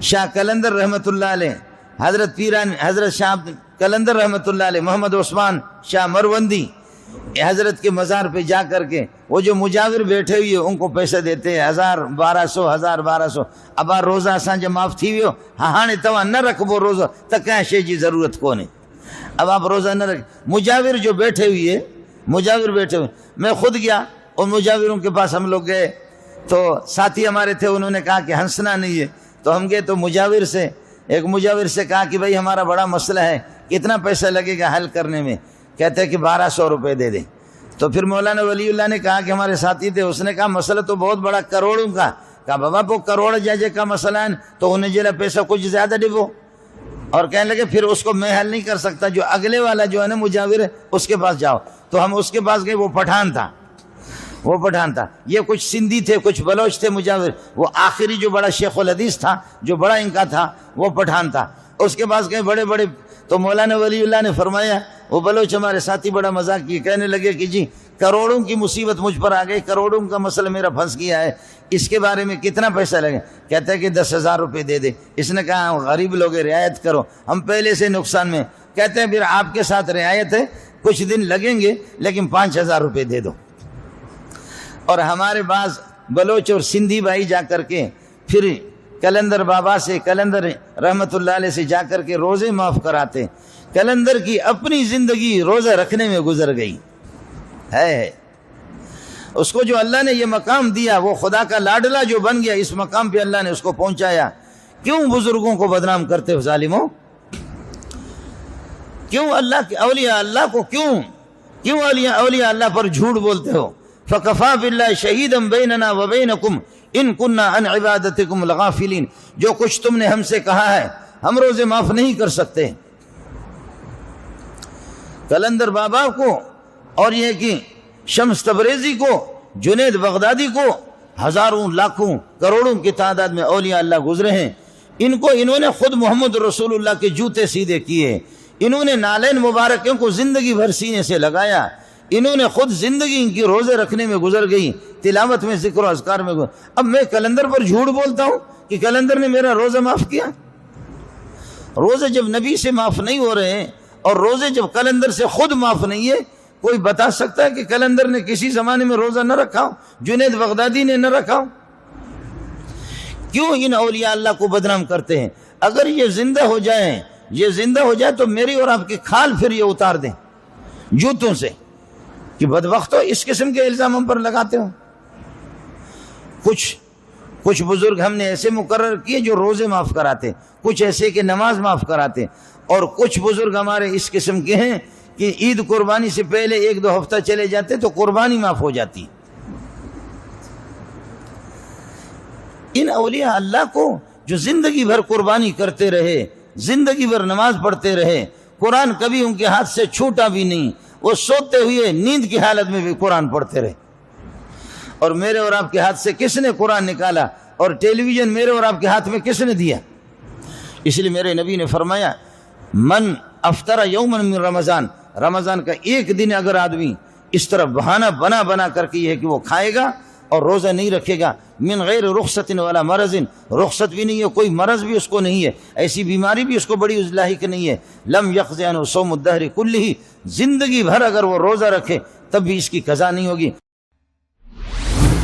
شاہ قلندر رحمۃ اللہ علیہ، حضرت پیران حضرت شاہ قلندر رحمۃ اللہ علیہ، محمد عثمان شاہ مروندی حضرت کے مزار پہ جا کر کے وہ جو مجاور بیٹھے ہوئے ان کو پیسے دیتے ہیں 1200 اب روزہ اساں جب معاف تھی ویو ہاں تواں نہ رکھبو روزہ تو کہیں شے جی ضرورت کونے، اب آپ روزہ نہ رکھ۔ مجاور جو بیٹھے ہوئے میں خود گیا ان مجاوروں کے پاس، ہم لوگ گئے تو ساتھی ہمارے تھے، انہوں نے کہا کہ ہنسنا نہیں ہے، تو ہم گئے تو ایک مجاور سے کہا کہ بھائی ہمارا بڑا مسئلہ ہے، کتنا پیسہ لگے گا حل کرنے میں؟ کہتے ہیں کہ 1200 روپے دے دیں۔ تو پھر مولانا ولی اللہ نے کہا کہ ہمارے ساتھی تھے، اس نے کہا مسئلہ تو بہت بڑا کروڑوں کا، کہا بابا وہ کروڑ جائے کا مسئلہ ہے تو انہیں جیلا پیسہ کچھ زیادہ ڈبو، اور کہنے لگے پھر اس کو میں حل نہیں کر سکتا، جو اگلے والا جو ہے نا مجاور ہے اس کے پاس جاؤ۔ تو ہم اس کے پاس گئے، وہ پٹھان تھا، یہ کچھ سندھی تھے، کچھ بلوچ تھے مجاور، وہ آخری جو بڑا شیخ الحدیث تھا، جو بڑا ان کا تھا، وہ پٹھان تھا۔ اس کے پاس گئے بڑے بڑے، تو مولانا ولی اللہ نے فرمایا، وہ بلوچ ہمارے ساتھی بڑا مذاق کیے، کہنے لگے کہ جی کروڑوں کی مصیبت مجھ پر آ گئی، کروڑوں کا مسئلہ میرا پھنس گیا ہے، اس کے بارے میں کتنا پیسہ لگے؟ کہتا ہے کہ 10,000 روپے دے دے۔ اس نے کہا غریب لوگ رعایت کرو، ہم پہلے سے نقصان میں۔ کہتے ہیں پھر آپ کے ساتھ رعایت ہے، کچھ دن لگیں گے لیکن 5,000 روپے دے دو۔ اور ہمارے بعض بلوچ اور سندھی بھائی جا کر کے پھر قلندر بابا سے، قلندر رحمت اللہ علیہ سے جا کر کے روزے معاف کراتے۔ قلندر کی اپنی زندگی روزہ رکھنے میں گزر گئی ہے، اس کو جو اللہ نے یہ مقام دیا، وہ خدا کا لاڈلا جو بن گیا، اس مقام پہ اللہ نے اس کو پہنچایا۔ کیوں بزرگوں کو بدنام کرتے ہو ظالموں؟ کیوں اللہ کے اولیاء اللہ کو کیوں اولیاء اللہ پر جھوٹ بولتے ہو؟ فَكَفَى بِاللَّهِ شَهِيدًا بَيْنَنَا وَبَيْنَكُمْ إِن كُنَّا عَنْ عِبَادَتِكُمْ لَغَافِلِينَ۔ جو کچھ تم نے ہم سے کہا ہے ہم روزے معاف نہیں کر سکتے۔ قلندر بابا کو اور یہ کہ شمس تبریزی کو، جنید بغدادی کو، ہزاروں لاکھوں کروڑوں کی تعداد میں اولیاء اللہ گزرے ہیں، انہوں نے خود محمد رسول اللہ کے جوتے سیدھے کیے، انہوں نے نالین مبارکوں کو زندگی بھر سینے سے لگایا، انہوں نے خود زندگی ان کی روزے رکھنے میں گزر گئی، تلاوت میں، ذکر و اذکار میں۔ اب میں قلندر پر جھوٹ بولتا ہوں کہ قلندر نے میرا روزہ معاف کیا؟ روزے جب نبی سے معاف نہیں ہو رہے ہیں اور روزے جب قلندر سے خود معاف نہیں ہے، کوئی بتا سکتا ہے کہ قلندر نے کسی زمانے میں روزہ نہ رکھا ہو، جنید بغدادی نے نہ رکھا ہو؟ کیوں ان اولیاء اللہ کو بدنام کرتے ہیں؟ اگر یہ زندہ ہو جائے تو میری اور آپ کی کھال پھر یہ اتار دیں جوتوں سے کہ بدبختو اس قسم کے الزام ہم پر لگاتے ہو۔ کچھ بزرگ ہم نے ایسے مقرر کیے جو روزے معاف کراتے، کچھ ایسے کہ نماز معاف کراتے، اور کچھ بزرگ ہمارے اس قسم کے ہیں کہ عید قربانی سے پہلے 1-2 ہفتہ چلے جاتے تو قربانی معاف ہو جاتی۔ ان اولیاء اللہ کو جو زندگی بھر قربانی کرتے رہے، زندگی بھر نماز پڑھتے رہے، قرآن کبھی ان کے ہاتھ سے چھوٹا بھی نہیں، وہ سوتے ہوئے نیند کی حالت میں بھی قرآن پڑھتے رہے۔ اور میرے اور آپ کے ہاتھ سے کس نے قرآن نکالا؟ اور ٹیلی ویژن میرے اور آپ کے ہاتھ میں کس نے دیا؟ اس لیے میرے نبی نے فرمایا، من افطر یوما من رمضان کا ایک دن اگر آدمی اس طرح بہانہ بنا کر کے یہ ہے کہ وہ کھائے گا اور روزہ نہیں رکھے گا، من غیر رخصت ولا مرض، رخصت بھی نہیں ہے، کوئی مرض بھی اس کو نہیں ہے، ایسی بیماری بھی اس کو بڑی لاحق نہیں ہے، لم یقضی عنہ صوم الدہر کلہ، زندگی بھر اگر وہ روزہ رکھے تب بھی اس کی قضا نہیں ہوگی۔